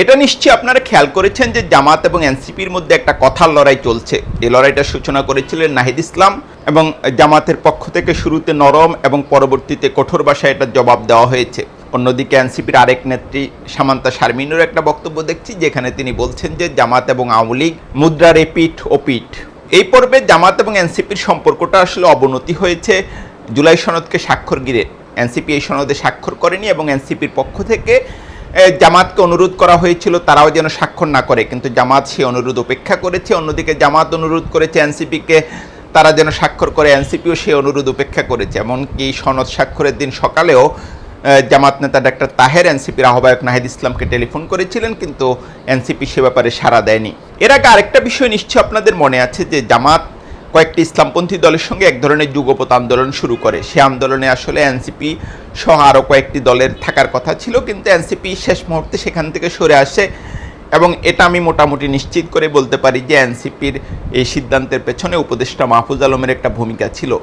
এটা নিশ্চয়ই আপনারা খেয়াল করেছেন যে জামাত এবং এনসিপির মধ্যে একটা কথার লড়াই চলছে। এই লড়াইটার সূচনা করেছিলেন নাহিদ ইসলাম এবং জামাতের পক্ষ থেকে শুরুতে নরম এবং পরবর্তীতে কঠোর ভাষায় এটার জবাব দেওয়া হয়েছে। অন্যদিকে এনসিপির আরেক নেত্রী সামান্তা শারমিনের একটা বক্তব্য দেখছি, যেখানে তিনি বলছেন যে জামাত এবং আওয়ামী লীগ মুদ্রার এপিঠ ওপিঠ। এই পর্বে জামাত এবং এনসিপির সম্পর্কটা আসলে অবনতি হয়েছে জুলাই সনদকে স্বাক্ষর ঘিরে। এনসিপি এই সনদে স্বাক্ষর করেনি এবং এনসিপির পক্ষ থেকে জামাতকে অনুরোধ করা হয়েছিল তারাও যেন স্বাক্ষর না করে, কিন্তু জামাত সেই অনুরোধ উপেক্ষা করেছে। অন্যদিকে জামাত অনুরোধ করেছে এনসিপিকে তারা যেন স্বাক্ষর করে, এনসিপিও সেই অনুরোধ উপেক্ষা করেছে। এমনকি সনদ স্বাক্ষরের দিন সকালেও জামাত নেতা ডাক্তার তাহের এনসিপির আহ্বায়ক নাহিদ ইসলামকে টেলিফোন করেছিলেন, কিন্তু এনসিপি সে ব্যাপারে সাড়া দেয়নি। এর আগে আরেকটা বিষয় নিশ্চয় আপনাদের মনে আছে যে জামাত কয়েকটি ইসলামপন্থী দলের সঙ্গে এক ধরনের যুগপৎ আন্দোলন শুরু করে। সে আন্দোলনে আসলে এনসিপি সহ আরও কয়েকটি দলের থাকার কথা ছিল, কিন্তু এনসিপি শেষ মুহূর্তে সেখান থেকে সরে আসে এবং এটা আমি মোটামুটি নিশ্চিত করে বলতে পারি যে এনসিপির এই সিদ্ধান্তের পেছনে উপদেষ্টা মাহফুজ আলমের একটা ভূমিকা ছিল।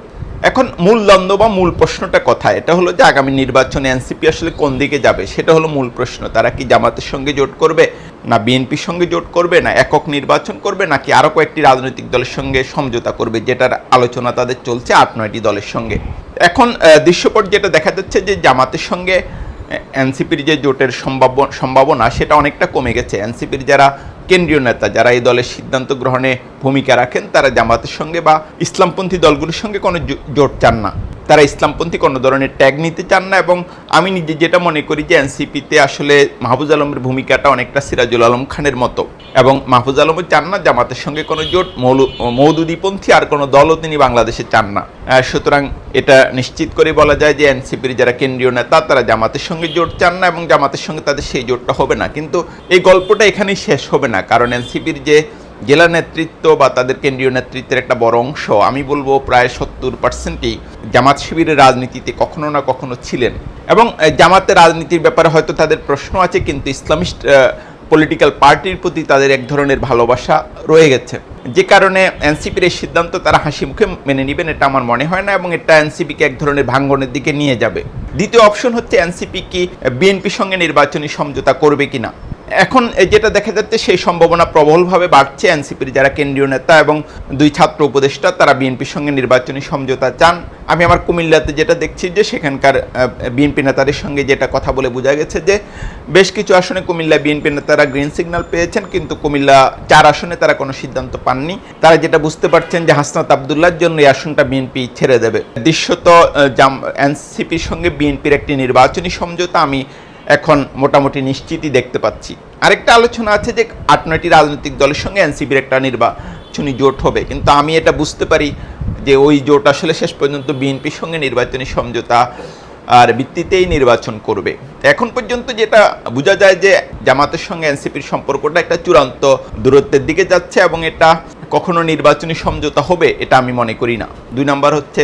এখন মূল দ্বন্দ্ব বা মূল প্রশ্নটা কোথায়? এটা হলো যে আগামী নির্বাচনে এনসিপি আসলে কোন দিকে যাবে, সেটা হলো মূল প্রশ্ন। তারা কি জামাতের সঙ্গে জোট করবে, না বিএনপির সঙ্গে জোট করবে, না একক নির্বাচন করবে, নাকি আরও কয়েকটি রাজনৈতিক দলের সঙ্গে সমঝোতা করবে, যেটার আলোচনা তাদের চলছে 8-9টি দলের সঙ্গে। এখন দৃশ্যপট যেটা দেখা যাচ্ছে যে জামাতের সঙ্গে এনসিপির যে জোটের সম্ভাবনা সেটা অনেকটা কমে গেছে। এনসিপির যারা কেন্দ্রীয় নেতা, যারা এই দলের সিদ্ধান্ত গ্রহণে ভূমিকা রাখেন, তারা জামাতের সঙ্গে বা ইসলামপন্থী দলগুলোর সঙ্গে কোনো জোট চান না। তারা ইসলামপন্থী কোনো ধরনের ট্যাগ নিতে চান না। এবং আমি নিজে যেটা মনে করি যে এনসিপিতে আসলে মাহফুজ আলমের ভূমিকাটা অনেকটা সিরাজুল আলম খানের মতো, এবং মাহফুজ আলমও চান না জামাতের সঙ্গে কোনো জোট। মৌদুদিপন্থী আর কোনো দলও তিনি বাংলাদেশে চান না। সুতরাং এটা নিশ্চিত করে বলা যায় যে এনসিপির যারা কেন্দ্রীয় নেতা তারা জামাতের সঙ্গে জোট চান না এবং জামাতের সঙ্গে তাদের সেই জোটটা হবে না। কিন্তু এই গল্পটা এখানেই শেষ হবে না, কারণ এনসিপির যে জেলা নেতৃত্ব বা তাদের কেন্দ্রীয় নেতৃত্বের একটা বড় অংশ, আমি বলবো প্রায় 70%ই জামাত শিবিরের রাজনীতিতে কখনো না কখনো ছিলেন। এবং জামাতের রাজনীতির ব্যাপারে হয়তো তাদের প্রশ্ন আছে, কিন্তু ইসলামিস্ট পলিটিক্যাল পার্টির প্রতি তাদের এক ধরনের ভালোবাসা রয়ে গেছে, যে কারণে এনসিপির এই সিদ্ধান্ত তারা হাসি মুখে মেনে নেবেন এটা আমার মনে হয় না, এবং এটা এনসিপিকে এক ধরনের ভাঙ্গনের দিকে নিয়ে যাবে। দ্বিতীয় অপশন হচ্ছে এনসিপি কি বিএনপির সঙ্গে নির্বাচনী সমঝোতা করবে কিনা। এখন যেটা দেখা যাচ্ছে সেই সম্ভাবনা প্রবলভাবে বাড়ছে। এনসিপির যারা কেন্দ্রীয় নেতা এবং 2 ছাত্র উপদেষ্টা তারা বিএনপির সঙ্গে নির্বাচনী সমঝোতা চান। আমি আমার কুমিল্লাতে যেটা দেখছি যে সেখানকার বিএনপি নেতাদের সঙ্গে যেটা কথা বলে বোঝা গেছে যে বেশ কিছু আসনে কুমিল্লা বিএনপি নেতারা গ্রিন সিগন্যাল পেয়েছেন, কিন্তু কুমিল্লা 4 আসনে তারা কোনো সিদ্ধান্ত পাননি। তারা যেটা বুঝতে পারছেন যে হাসনাত আবদুল্লাহর জন্য এই আসনটা বিএনপি ছেড়ে দেবে। দৃশ্যত এনসিপির সঙ্গে বিএনপির একটি নির্বাচনী সমঝোতা আমি এখন মোটামুটি নিশ্চিতই দেখতে পাচ্ছি। আরেকটা আলোচনা আছে যে 8-9টি রাজনৈতিক দলের সঙ্গে এনসিপির একটা নির্বাচনী জোট হবে, কিন্তু আমি এটা বুঝতে পারি যে ওই জোট আসলে শেষ পর্যন্ত বিএনপির সঙ্গে নির্বাচনী সমঝোতা আর ভিত্তিতেই নির্বাচন করবে। এখন পর্যন্ত যেটা বোঝা যায় যে জামাতের সঙ্গে এনসিপির সম্পর্কটা একটা চূড়ান্ত দূরত্বের দিকে যাচ্ছে, এবং এটা কখনো নির্বাচনী সমঝোতা হবে এটা আমি মনে করি না। 2 নম্বর হচ্ছে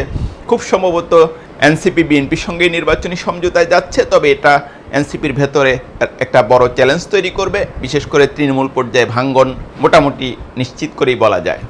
খুব সম্ভবত এনসিপি বিএনপির সঙ্গে নির্বাচনী সমঝোতায় যাচ্ছে, তবে এটা এনসিপির ভেতরে একটা বড় চ্যালেঞ্জ তৈরি করবে, বিশেষ করে তৃণমূল পর্যায়ে ভাঙ্গন মোটামুটি নিশ্চিত করেই বলা যায়।